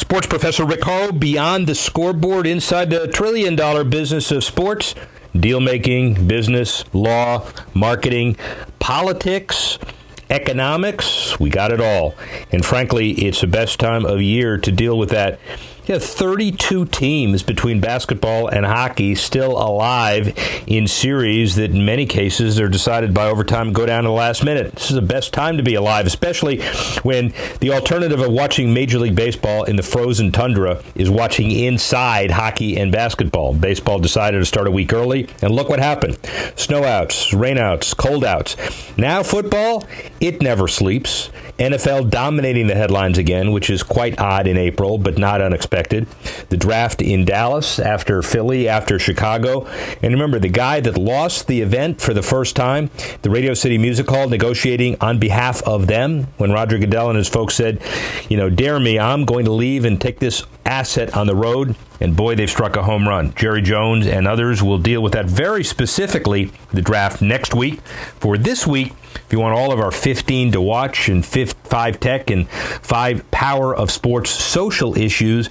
Sports professor Rick Horrow, beyond the scoreboard, inside the trillion-dollar business of sports, deal-making, business, law, marketing, politics, economics. We got it all. And frankly, it's the best time of year to deal with that. 32 teams between basketball and hockey still alive in series that in many cases are decided by overtime and go down to the last minute. This is the best time to be alive, especially when the alternative of watching Major League Baseball in the frozen tundra is watching inside hockey and basketball. Baseball decided to start a week early, and look what happened. Snow outs, rain outs, cold outs. Now football, it never sleeps. NFL dominating the headlines again, which is quite odd in April, but not unexpected. The draft in Dallas, after Philly, after Chicago. And remember, the guy that lost the event for the first time, the Radio City Music Hall, negotiating on behalf of them, when Roger Goodell and his folks said, dare me, I'm going to leave and take this asset on the road. And boy, they've struck a home run. Jerry Jones and others will deal with that very specifically, the draft next week. For this week, if you want all of our 15 to watch and 5 tech and 5 power of sports social issues,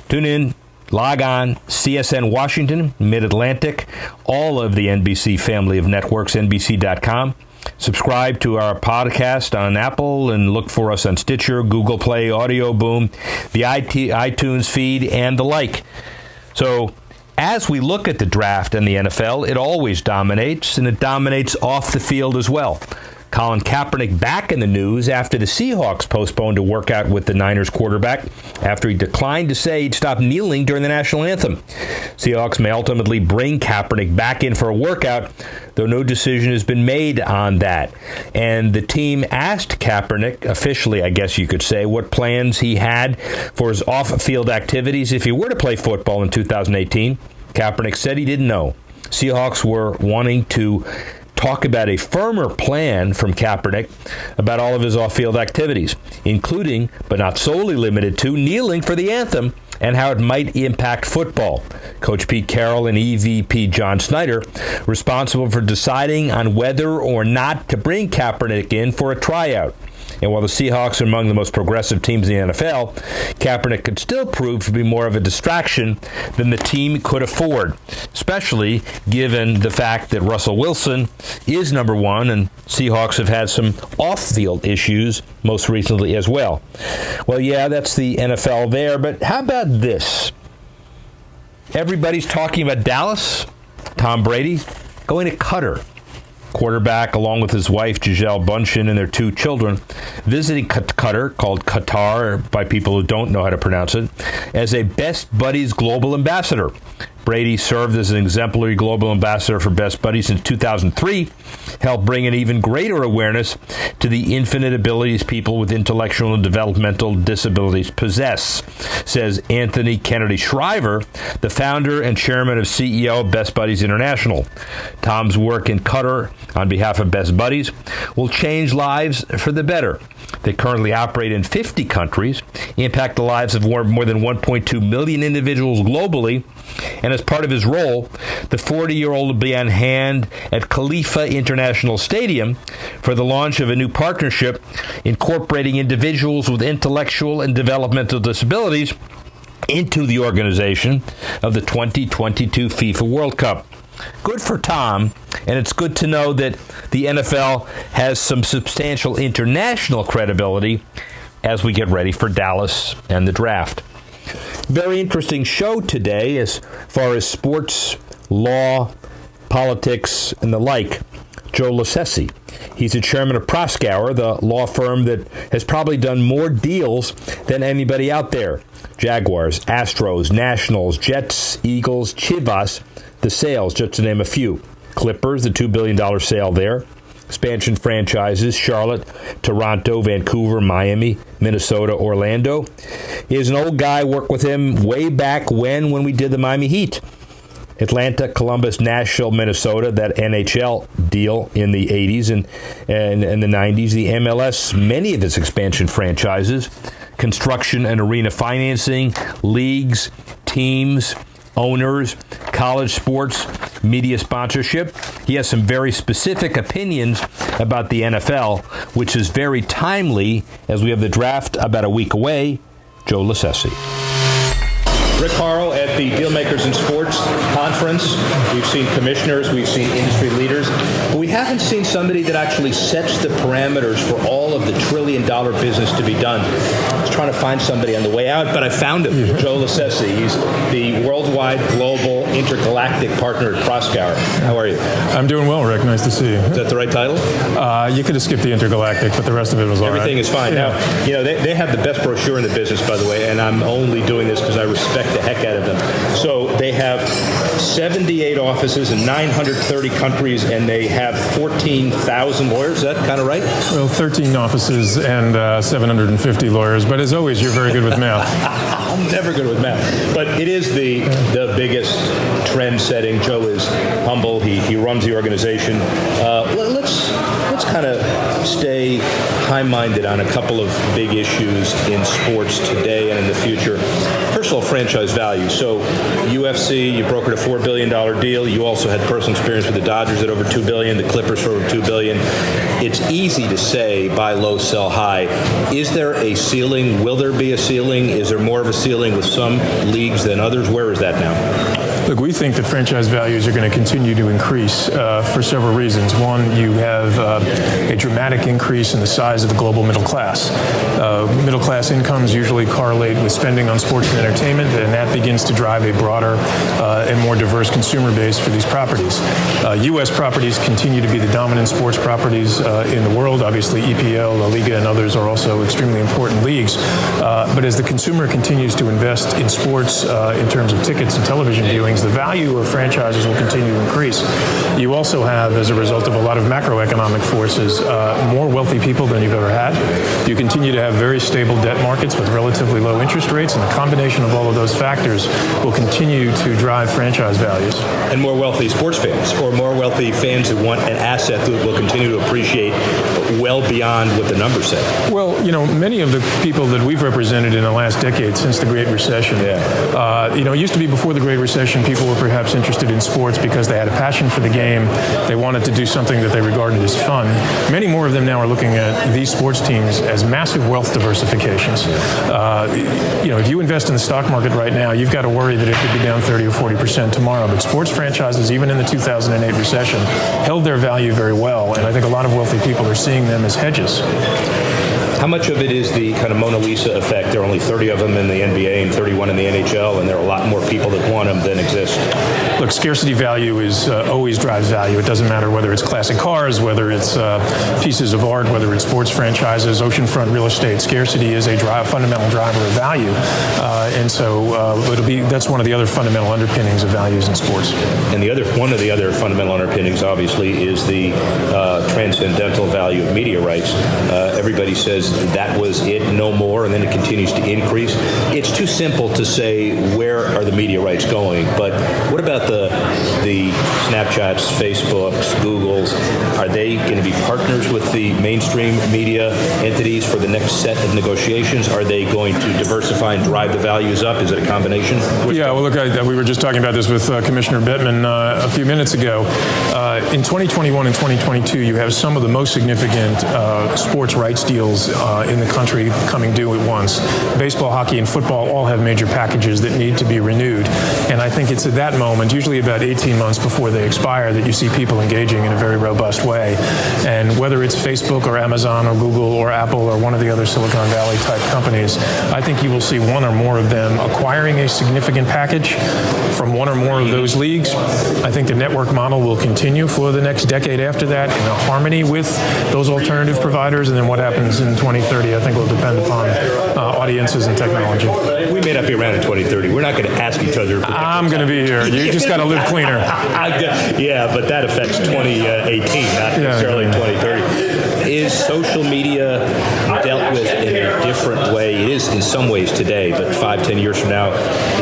tune in, log on, CSN Washington, Mid-Atlantic, all of the NBC family of networks, NBC.com. Subscribe to our podcast on Apple and look for us on Stitcher, Google Play, Audio Boom, the iTunes feed, and the like. So as we look at the draft and the NFL, it always dominates, and it dominates off the field as well. Colin Kaepernick back in the news after the Seahawks postponed a workout with the Niners quarterback after he declined to say he'd stop kneeling during the national anthem. Seahawks may ultimately bring Kaepernick back in for a workout, though no decision has been made on that. And the team asked Kaepernick, officially I guess you could say, what plans he had for his off-field activities if he were to play football in 2018. Kaepernick said he didn't know. Seahawks were wanting to talk about a firmer plan from Kaepernick about all of his off-field activities, including, but not solely limited to, kneeling for the anthem and how it might impact football. Coach Pete Carroll and EVP John Snyder responsible for deciding on whether or not to bring Kaepernick in for a tryout. And while the Seahawks are among the most progressive teams in the NFL, Kaepernick could still prove to be more of a distraction than the team could afford, especially given the fact that Russell Wilson is number one, and Seahawks have had some off-field issues most recently as well. Well, yeah, that's the NFL there, but how about this? Everybody's talking about Dallas, Tom Brady, going to Qatar. Quarterback, along with his wife, Gisele Bündchen, and their 2 children, visiting Qatar, called Qatar by people who don't know how to pronounce it, as a Best Buddies Global Ambassador. Brady served as an exemplary global ambassador for Best Buddies since 2003, helped bring an even greater awareness to the infinite abilities people with intellectual and developmental disabilities possess, says Anthony Kennedy Shriver, the founder and chairman of CEO of Best Buddies International. Tom's work in Qatar on behalf of Best Buddies will change lives for the better. They currently operate in 50 countries, impact the lives of more than 1.2 million individuals globally, and as part of his role, the 40-year-old will be on hand at Khalifa International Stadium for the launch of a new partnership incorporating individuals with intellectual and developmental disabilities into the organization of the 2022 FIFA World Cup. Good for Tom, and it's good to know that the NFL has some substantial international credibility as we get ready for Dallas and the draft. Very interesting show today as far as sports, law, politics, and the like. Joe Lascesi. He's the chairman of Proskauer, the law firm that has probably done more deals than anybody out there. Jaguars, Astros, Nationals, Jets, Eagles, Chivas, the sales, just to name a few. Clippers, the $2 billion sale there. Expansion franchises, Charlotte, Toronto, Vancouver, Miami, Minnesota, Orlando. He's an old guy, worked with him way back when we did the Miami Heat. Atlanta, Columbus, Nashville, Minnesota, that NHL deal in the 80s and the 90s. The MLS, many of its expansion franchises, construction and arena financing, leagues, teams, owners, college sports, media sponsorship. He has some very specific opinions about the NFL, which is very timely as we have the draft about a week away. Joe Lascesi. Rick Horrow at the Dealmakers in Sports Conference. We've seen commissioners, we've seen industry leaders, but we haven't seen somebody that actually sets the parameters for all of the $1 trillion business to be done. I was trying to find somebody on the way out, but I found him, Joe Lassesi. He's the worldwide, global, intergalactic partner at Proskauer. How are you? I'm doing well, Rick. Nice to see you. Is that the right title? You could have skipped the intergalactic, but the rest of it was all right. Everything is fine. Yeah. Now, they have the best brochure in the business, by the way, and I'm only doing this because I respect the heck out of them. So they have 78 offices in 930 countries, and they have 14,000 lawyers. Is that kind of right? Well, 13 offices and 750 lawyers, but as always, you're very good with math. I'm never good with math. But it is the biggest trend-setting. Joe is humble. He runs the organization. Let's kind of stay high-minded on a couple of big issues in sports today and in the future. First of all, franchise value. So UFC, you brokered a $4 billion deal. You also had personal experience with the Dodgers at over $2 billion, the Clippers for over $2 billion. It's easy to say buy low, sell high. Is there a ceiling? Will there be a ceiling? Is there more of a ceiling with some leagues than others? Where is that now? Look, we think that franchise values are going to continue to increase for several reasons. One, you have a dramatic increase in the size of the global middle class. Middle class incomes usually correlate with spending on sports and entertainment, and that begins to drive a broader and more diverse consumer base for these properties. U.S. properties continue to be the dominant sports properties in the world. Obviously, EPL, La Liga, and others are also extremely important leagues. But as the consumer continues to invest in sports in terms of tickets and television viewing, the value of franchises will continue to increase. You also have, as a result of a lot of macroeconomic forces, more wealthy people than you've ever had. You continue to have very stable debt markets with relatively low interest rates, and the combination of all of those factors will continue to drive franchise values. And more wealthy sports fans, or more wealthy fans who want an asset that will continue to appreciate well beyond what the numbers say. Well, many of the people that we've represented in the last decade since the Great Recession, it used to be before the Great Recession, people were perhaps interested in sports because they had a passion for the game. They wanted to do something that they regarded as fun. Many more of them now are looking at these sports teams as massive wealth diversifications. If you invest in the stock market right now, you've got to worry that it could be down 30 or 40% tomorrow. But sports franchises, even in the 2008 recession, held their value very well. And I think a lot of wealthy people are seeing them as hedges. How much of it is the kind of Mona Lisa effect? There are only 30 of them in the NBA and 31 in the NHL, and there are a lot more people that want them than exist. Look, scarcity value is always drives value. It doesn't matter whether it's classic cars, whether it's pieces of art, whether it's sports franchises, oceanfront real estate. Scarcity is a fundamental driver of value, and so that's one of the other fundamental underpinnings of values in sports. And one of the other fundamental underpinnings, obviously, is the transcendental value of media rights. Everybody says that was it, no more, and then it continues to increase. It's too simple to say where are the media rights going, but what about the Snapchats, Facebooks, Googles? Are they going to be partners with the mainstream media entities for the next set of negotiations? Are they going to diversify and drive the values up? Is it a combination? Yeah, well, look, we were just talking about this with Commissioner Bettman a few minutes ago. In 2021 and 2022, you have some of the most significant sports rights deals in the country coming due at once. Baseball, hockey, and football all have major packages that need to be renewed. And I think it's at that moment, usually about 18 months before they expire, that you see people engaging in a very robust way. And whether it's Facebook or Amazon or Google or Apple or one of the other Silicon Valley type companies, I think you will see one or more of them acquiring a significant package from one or more of those leagues. I think the network model will continue for the next decade after that in harmony with those alternative providers. And then what happens in 2030, I think, will depend upon audiences and technology. We may not be around in 2030. We're not going to ask each other. I'm going to be here. You just got to live cleaner. Yeah, but that affects 2018, not necessarily 2030. Is social media dealt with in a different way? It is in some ways today, but 5-10 years from now,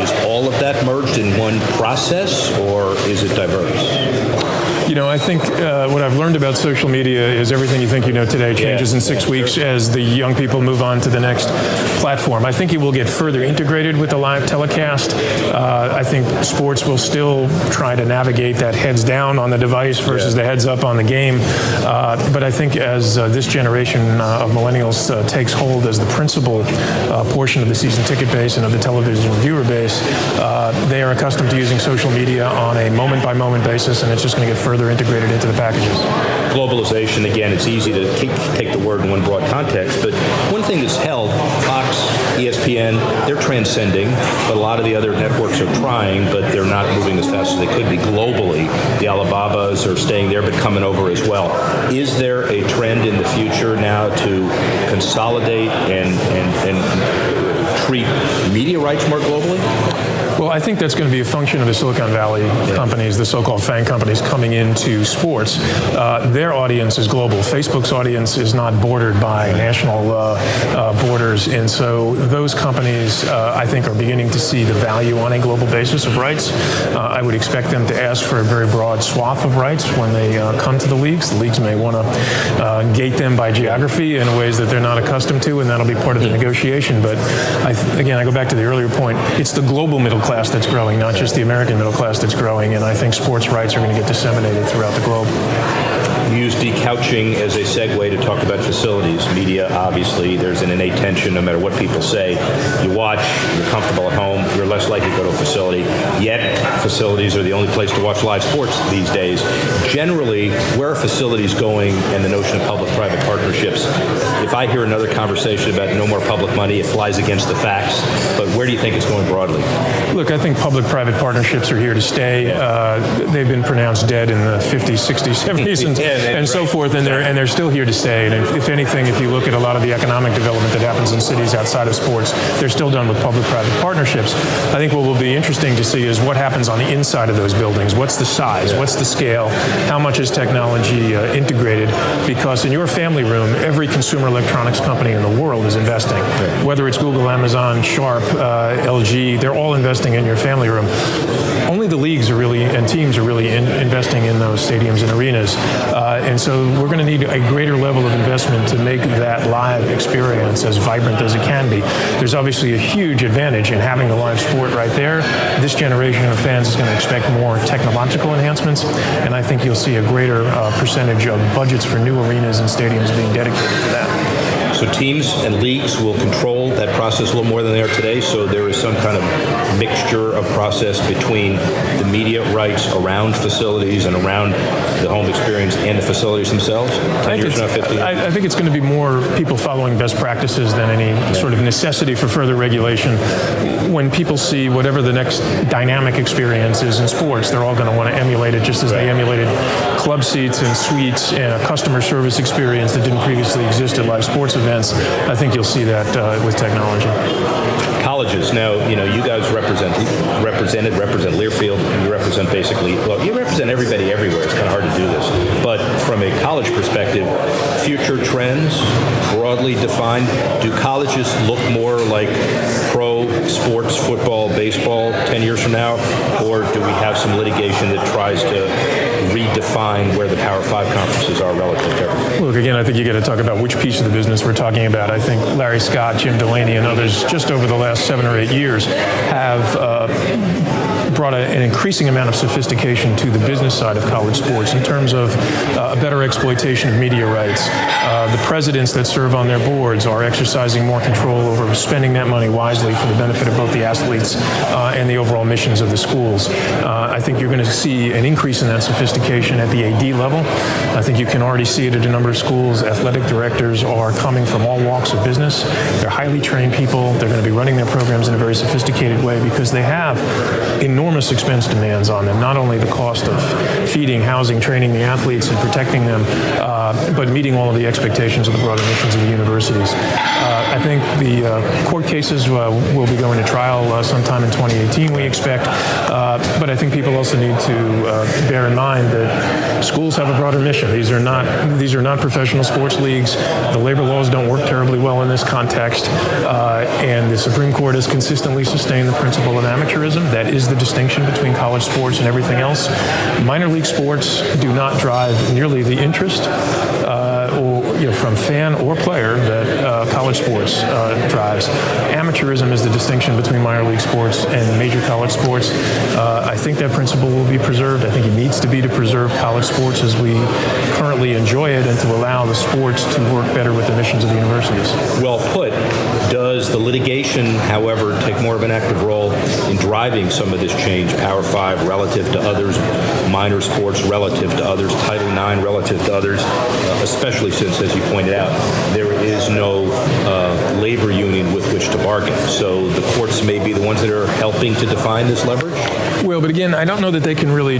is all of that merged in one process, or is it diverse? I think what I've learned about social media is everything you think you know today changes in 6 weeks as the young people move on to the next platform. I think it will get further integrated with the live telecast. I think sports will still try to navigate that heads down on the device versus the heads up on the game. But I think as this generation of millennials takes hold as the principal portion of the season ticket base and of the television viewer base, they are accustomed to using social media on a moment-by-moment basis, and it's just going to get further integrated into the packages. Globalization, again, it's easy to take the word in one broad context, but one thing that's held, Fox, ESPN, they're transcending, but a lot of the other networks are trying, but they're not moving as fast as they could be globally. The Alibabas are staying there, but coming over as well. Is there a trend in the future now to consolidate and treat media rights more globally? Well, I think that's going to be a function of the Silicon Valley companies, the so-called FANG companies coming into sports. Their audience is global. Facebook's audience is not bordered by national borders. And so those companies, I think, are beginning to see the value on a global basis of rights. I would expect them to ask for a very broad swath of rights when they come to the leagues. The leagues may want to gate them by geography in ways that they're not accustomed to, and that'll be part of the negotiation. But again, I go back to the earlier point. It's the global middle class that's growing, not just the American middle class that's growing, and I think sports rights are going to get disseminated throughout the globe. You use decouching as a segue to talk about facilities. Media, obviously, there's an innate tension no matter what people say. You watch, you're comfortable at home, you're less likely to go to a facility. Yet, facilities are the only place to watch live sports these days. Generally, where are facilities going and the notion of public-private partnerships? If I hear another conversation about no more public money, it flies against the facts. But where do you think it's going broadly? Look, I think public-private partnerships are here to stay. They've been pronounced dead in the 50s, 60s, 70s, and so forth, and they're still here to stay. And if anything, if you look at a lot of the economic development that happens in cities outside of sports, they're still done with public-private partnerships. I think what will be interesting to see is what happens on the inside of those buildings. What's the size? What's the scale? How much is technology integrated? Because in your family room, every consumer electronics company in the world is investing. Whether it's Google, Amazon, Sharp, LG, they're all investing in your family room. Only the leagues are really, and teams are really investing in those stadiums and arenas. And so we're going to need a greater level of investment to make that live experience as vibrant as it can be. There's obviously a huge advantage in having the live sport right there. This generation of fans is going to expect more technological enhancements, and I think you'll see a greater percentage of budgets for new arenas and stadiums being dedicated to that. So teams and leagues will control that process a little more than they are today, so there is some kind of mixture of process between the media rights around facilities and around the home experience and the facilities themselves? 10 years from now, 15 years? I think it's going to be more people following best practices than any sort of necessity for further regulation. When people see whatever the next dynamic experience is in sports, they're all going to want to emulate it just as they emulated club seats and suites and a customer service experience that didn't previously exist at live sports events. I think you'll see that with technology. Colleges. Now, you guys represent Learfield. You represent you represent everybody everywhere. It's kind of hard to do this. But from a college perspective, future trends, broadly defined, do colleges look more like pro sports, football, baseball 10 years from now? Or do we have some litigation that tries to redefine where the Power 5 conferences are relative to everything? Look, again, I think you got to talk about which piece of the business we're talking about. I think Larry Scott, Jim Delaney, and others just over the last 7 or 8 years have brought an increasing amount of sophistication to the business side of college sports in terms of a better exploitation of media rights. The presidents that serve on their boards are exercising more control over spending that money wisely for the benefit of both the athletes and the overall missions of the schools. I think you're going to see an increase in that sophistication at the AD level. I think you can already see it at a number of schools. Athletic directors are coming from all walks of business. They're highly trained people. They're going to be running their programs in a very sophisticated way because they have enormous expense demands on them, not only the cost of feeding, housing, training the athletes and protecting them, but meeting all of the expectations of the broader missions of the universities. I think the court cases will be going to trial sometime in 2018, we expect, but I think people also need to bear in mind that schools have a broader mission. These are not professional sports leagues. The labor laws don't work terribly well in this context, and the Supreme Court has consistently sustained the principle of amateurism. That is the distinction between college sports and everything else. Minor league sports do not drive nearly the interest from fan or player that college sports drives. Amateurism is the distinction between minor league sports and major college sports. I think that principle will be preserved. I think it needs to be to preserve college sports as we currently enjoy it and to allow the sports to work better with the missions of the universities. Well put. Does the litigation, however, take more of an active role in driving some of this change? Power 5 relative to others, minor sports relative to others, Title IX relative to others, especially since, as you pointed out, there is no labor union with which to bargain. So the courts may be the ones that are helping to define this leverage? Well, but again, I don't know that they can really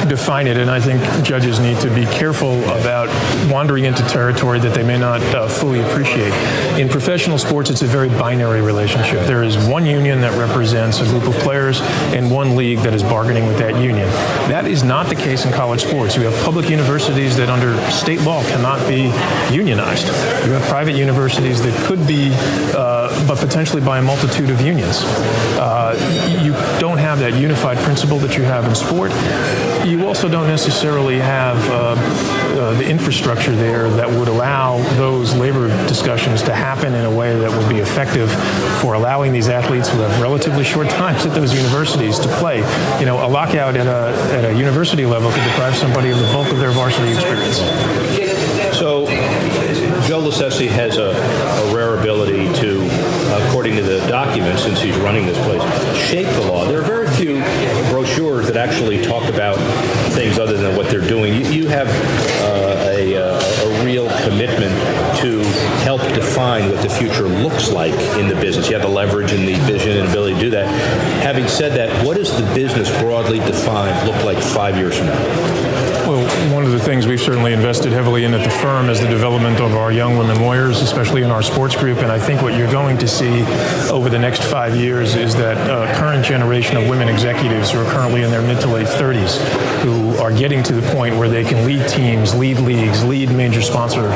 define it, and I think judges need to be careful about wandering into territory that they may not fully appreciate. In professional sports, it's a very binary relationship. There is one union that represents a group of players and one league that is bargaining with that union. That is not the case in college sports. You have public universities that under state law cannot be unionized. You have private universities that could be, but potentially by a multitude of unions. You don't have that unified principle that you have in sport. You also don't necessarily have the infrastructure there that would allow those labor discussions to happen in a way that would be effective for allowing these athletes who have relatively short times at those universities to play. You know, a lockout at a university level could deprive somebody of the bulk of their varsity experience. So Joe Lasese has a rare ability to, according to the documents, since he's running this place, shape the law. There are very few brochures that actually talk about things other than what they're doing. You have a real commitment to help define what the future looks like in the business. You have the leverage and the vision and ability to do that. Having said that, what does the business broadly defined look like 5 years from now? Well, one of the things we've certainly invested heavily in at the firm is the development of our young women lawyers, especially in our sports group. And I think what you're going to see over the next 5 years is that current generation of women executives who are currently in their mid to late 30s, who are getting to the point where they can lead teams, lead leagues, lead major sponsor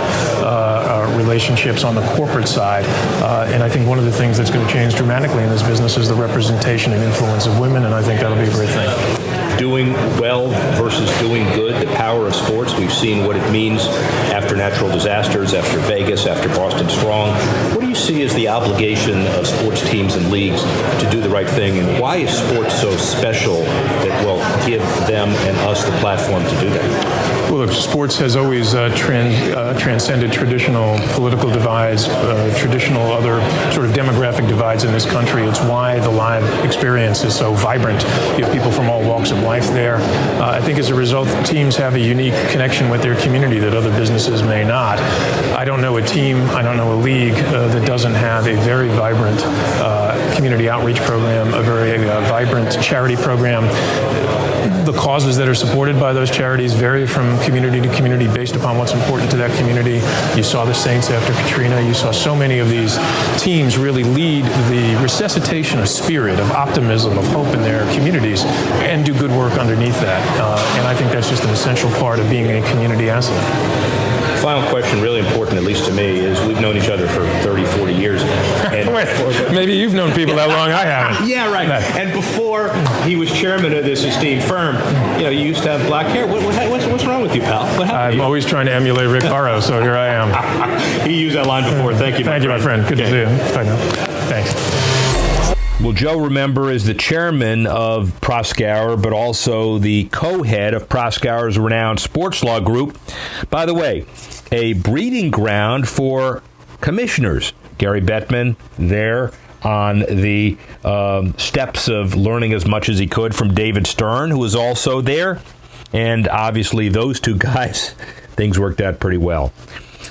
relationships on the corporate side. And I think one of the things that's going to change dramatically in this business is the representation and influence of women, and I think that'll be a great thing. Doing well versus doing good, the power of sports. We've seen what it means after natural disasters, after Vegas, after Boston Strong. What do you see as the obligation of sports teams and leagues to do the right thing, and why is sports so special that will give them and us the platform to do that? Well, look, sports has always transcended traditional political divides, traditional other sort of demographic divides in this country. It's why the live experience is so vibrant. You have people from all walks of life there. I think as a result, teams have a unique connection with their community that other businesses may not. I don't know a team, I don't know a league that doesn't have a very vibrant community outreach program, a very vibrant charity program. The causes that are supported by those charities vary from community to community based upon what's important to that community. You saw the Saints after Katrina. You saw so many of these teams really lead the resuscitation of spirit, of optimism, of hope in their communities, and do good work underneath that. And I think that's just an essential part of being a community asset. Final question, really important, at least to me, is we've known each other for 30, 40 years. And maybe you've known people that long, I haven't. Yeah, right. And before he was chairman of this esteemed firm, you used to have black hair. What's wrong with you, pal? What happened? I'm always trying to emulate Rick Horrow, so here I am. He used that line before. Thank you, Thank you, my friend. Good to see you. Bye now. Thanks. Well, Joe, remember, is the chairman of Proskauer, but also the co-head of Proskauer's renowned sports law group. By the way, a breeding ground for commissioners. Gary Bettman there on the steps of learning as much as he could from David Stern, who was also there. And obviously, those two guys, things worked out pretty well.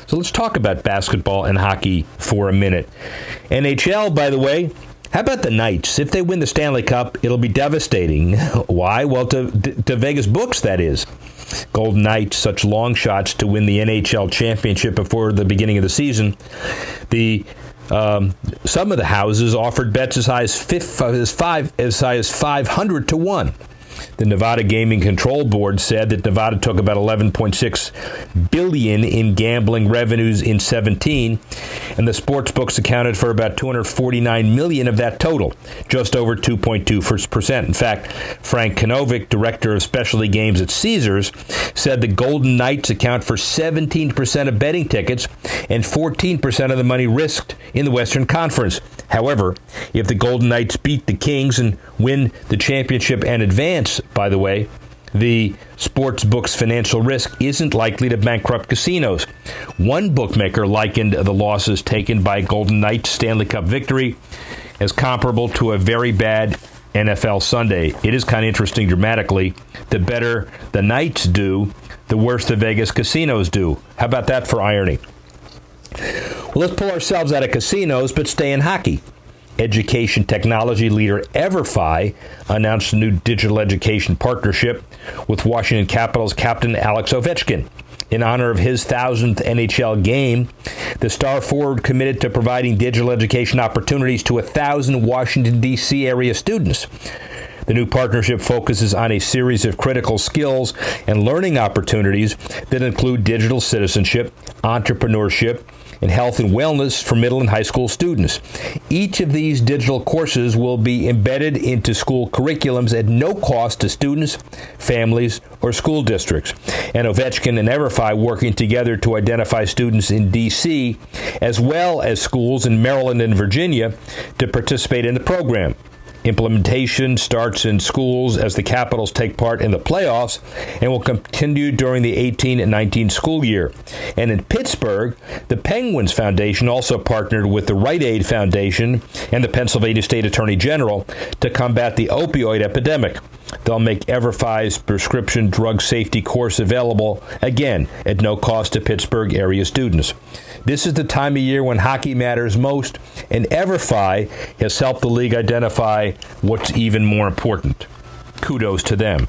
So let's talk about basketball and hockey for a minute. NHL, by the way, how about the Knights? If they win the Stanley Cup, it'll be devastating. Why? Well, to Vegas books, that is. Golden Knights, such long shots to win the NHL championship before the beginning of the season. Some of the houses offered bets as high as 500 to 1. The Nevada Gaming Control Board said that Nevada took about $11.6 billion in gambling revenues in 2017, and the sports books accounted for about $249 million of that total, just over 2.2%. In fact, Frank Kanovic, director of specialty games at Caesars, said the Golden Knights account for 17% of betting tickets and 14% of the money risked in the Western Conference. However, if the Golden Knights beat the Kings and win the championship and advance, by the way, the sports book's financial risk isn't likely to bankrupt casinos. One bookmaker likened the losses taken by Golden Knights' Stanley Cup victory as comparable to a very bad NFL Sunday. It is kind of interesting dramatically. The better the Knights do, the worse the Vegas casinos do. How about that for irony? Well, let's pull ourselves out of casinos, but stay in hockey. Education technology leader EverFi announced a new digital education partnership with Washington Capitals captain Alex Ovechkin. In honor of his 1,000th NHL game, the star forward committed to providing digital education opportunities to 1,000 Washington, D.C. area students. The new partnership focuses on a series of critical skills and learning opportunities that include digital citizenship, entrepreneurship, and health and wellness for middle and high school students. Each of these digital courses will be embedded into school curriculums at no cost to students, families, or school districts. And Ovechkin and EverFi working together to identify students in D.C. as well as schools in Maryland and Virginia to participate in the program. Implementation starts in schools as the Capitals take part in the playoffs and will continue during the 18 and 19 school year. And in Pittsburgh, the Penguins Foundation also partnered with the Rite Aid Foundation and the Pennsylvania State Attorney General to combat the opioid epidemic. They'll make EverFi's prescription drug safety course available, again, at no cost to Pittsburgh area students. This is the time of year when hockey matters most, and EverFi has helped the league identify what's even more important. Kudos to them.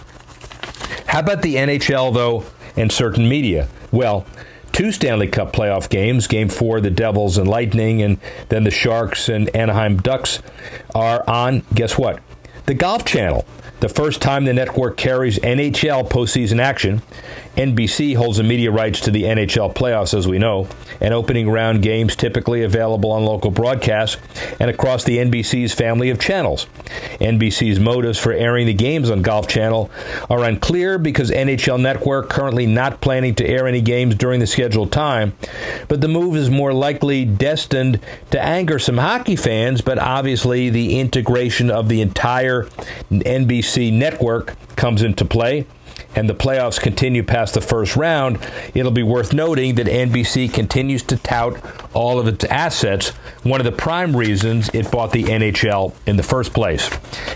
How about the NHL, though, and certain media? Well, 2 Stanley Cup playoff games, Game 4, the Devils and Lightning, and then the Sharks and Anaheim Ducks are on, guess what? The Golf Channel. The first time the network carries NHL postseason action. NBC holds the media rights to the NHL playoffs, as we know, and opening round games typically available on local broadcasts and across the NBC's family of channels. NBC's motives for airing the games on Golf Channel are unclear because NHL Network currently not planning to air any games during the scheduled time, but the move is more likely destined to anger some hockey fans, but obviously the integration of the entire NBC network comes into play, and the playoffs continue past the first round. It'll be worth noting that NBC continues to tout all of its assets, one of the prime reasons it bought the NHL in the first place.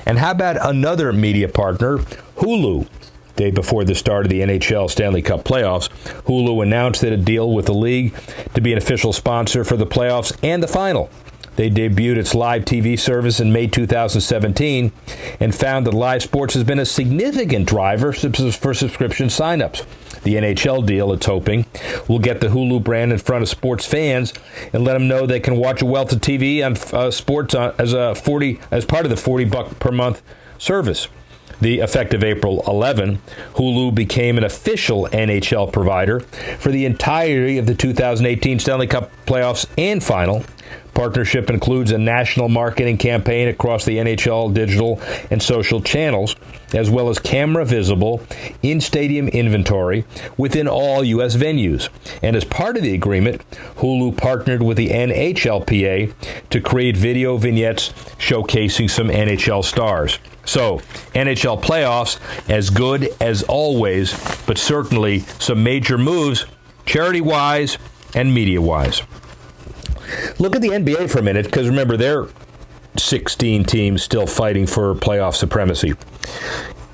And how about another media partner, Hulu? Day before the start of the NHL Stanley Cup playoffs, Hulu announced that a deal with the league to be an official sponsor for the playoffs and the final. They debuted its live TV service in May 2017 and found that live sports has been a significant driver for subscription signups. The NHL deal, it's hoping, will get the Hulu brand in front of sports fans and let them know they can watch a wealth of TV on sports as part of the $40 per month service. The effective April 11, Hulu became an official NHL provider for the entirety of the 2018 Stanley Cup playoffs and final. Partnership includes a national marketing campaign across the NHL digital and social channels, as well as camera-visible in-stadium inventory within all U.S. venues. And as part of the agreement, Hulu partnered with the NHLPA to create video vignettes showcasing some NHL stars. So, NHL playoffs, as good as always, but certainly some major moves, charity-wise and media-wise. Look at the NBA for a minute, because remember, there are 16 teams still fighting for playoff supremacy.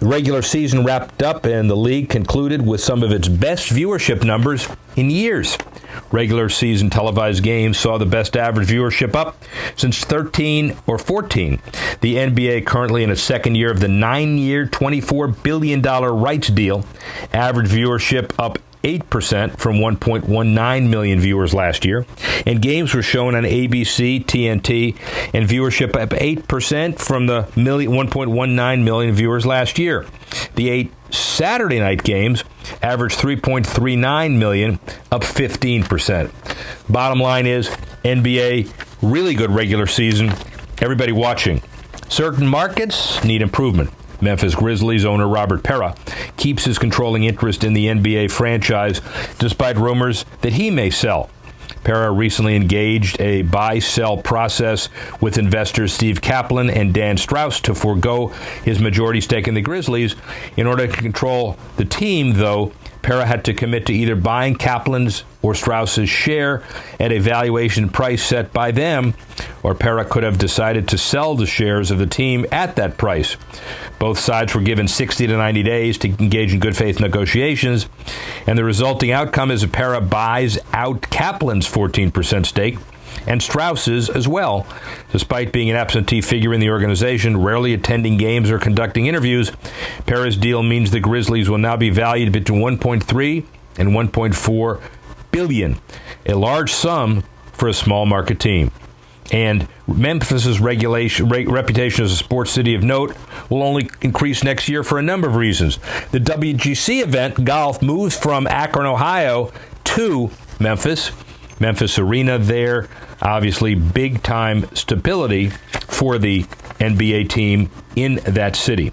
The regular season wrapped up, and the league concluded with some of its best viewership numbers in years. Regular season televised games saw the best average viewership up since 13 or 14. The NBA currently in its second year of the 9-year, $24 billion rights deal. Average viewership up 8% from 1.19 million viewers last year. And games were shown on ABC, TNT, and viewership up 8% from the 1.19 million viewers last year. The 8 Saturday night games averaged 3.39 million, up 15%. Bottom line is, NBA, really good regular season. Everybody watching. Certain markets need improvement. Memphis Grizzlies owner Robert Pera keeps his controlling interest in the NBA franchise despite rumors that he may sell. Pera recently engaged a buy-sell process with investors Steve Kaplan and Dan Strauss to forego his majority stake in the Grizzlies. In order to control the team, though, Pera had to commit to either buying Kaplan's or Strauss's share at a valuation price set by them, or Pera could have decided to sell the shares of the team at that price. Both sides were given 60 to 90 days to engage in good faith negotiations, and the resulting outcome is Pera buys out Kaplan's 14% stake and Strauss's as well. Despite being an absentee figure in the organization, rarely attending games or conducting interviews, Pera's deal means the Grizzlies will now be valued between 1.3 and 1.4 billion, a large sum for a small market team. And Memphis's reputation as a sports city of note will only increase next year for a number of reasons. The WGC event, golf, moves from Akron, Ohio to Memphis. Memphis Arena there, obviously big-time stability for the NBA team in that city.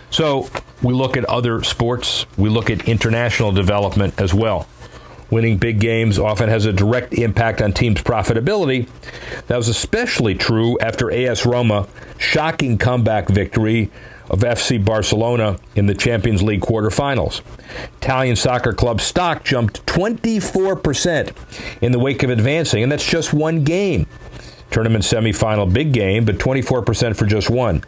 So we look at other sports. We look at international development as well. Winning big games often has a direct impact on teams' profitability. That was especially true after AS Roma shocking comeback victory of FC Barcelona in the Champions League quarterfinals. Italian soccer club stock jumped 24% in the wake of advancing, and that's just one game. Tournament semifinal, big game, but 24% for just one.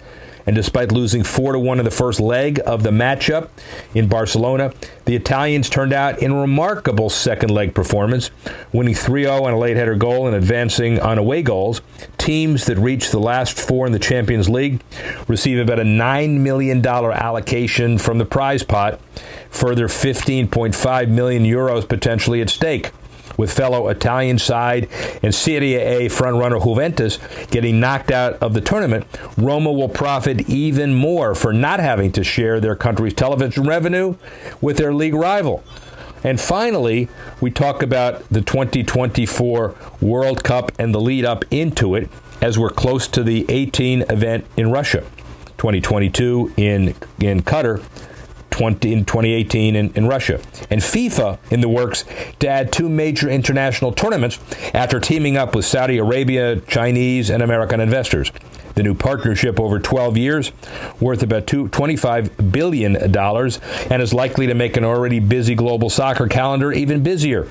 And despite losing 4-1 in the first leg of the matchup in Barcelona, the Italians turned out in a remarkable second leg performance, winning 3-0 on a late header goal and advancing on away goals. Teams that reach the last four in the Champions League receive about a $9 million allocation from the prize pot, further 15.5 million euros potentially at stake. With fellow Italian side and Serie A frontrunner Juventus getting knocked out of the tournament, Roma will profit even more for not having to share their country's television revenue with their league rival. And finally, we talk about the 2024 World Cup and the lead up into it as we're close to the 18 event in Russia, 2022 in Qatar, in 2018 in Russia. And FIFA in the works to add two major international tournaments after teaming up with Saudi Arabia, Chinese, and American investors. The new partnership over 12 years, worth about $25 billion, and is likely to make an already busy global soccer calendar even busier.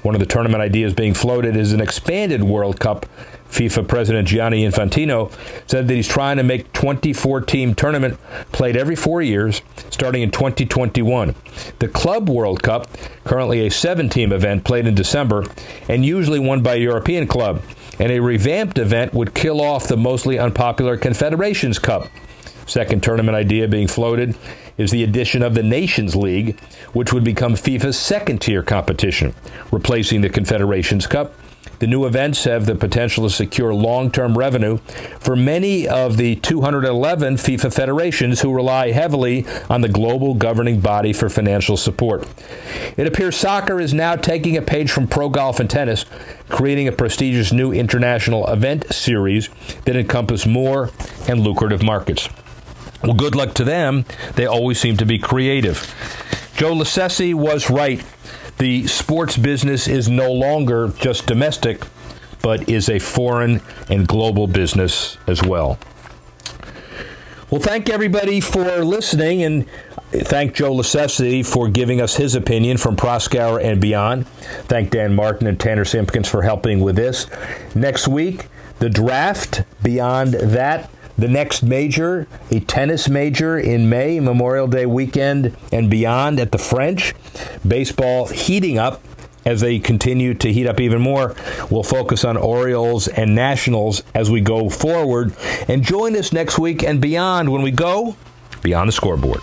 One of the tournament ideas being floated is an expanded World Cup. FIFA President Gianni Infantino said that he's trying to make 24-team tournament played every 4 years, starting in 2021. The Club World Cup, currently a 7-team event played in December, and usually won by a European club. And a revamped event would kill off the mostly unpopular Confederations Cup. Second tournament idea being floated is the addition of the Nations League, which would become FIFA's second-tier competition, replacing the Confederations Cup. The new events have the potential to secure long-term revenue for many of the 211 FIFA federations who rely heavily on the global governing body for financial support. It appears soccer is now taking a page from pro golf and tennis, creating a prestigious new international event series that encompass more and lucrative markets. Well, good luck to them. They always seem to be creative. Joe Licessi was right. The sports business is no longer just domestic, but is a foreign and global business as well. Well, thank everybody for listening, and thank Joe Licessi for giving us his opinion from Proskauer and beyond. Thank Dan Martin and Tanner Simpkins for helping with this. Next week, the draft. Beyond that, the next major, a tennis major in May, Memorial Day weekend and beyond at the French. Baseball heating up as they continue to heat up even more. We'll focus on Orioles and Nationals as we go forward. And join us next week and beyond when we go Beyond the Scoreboard.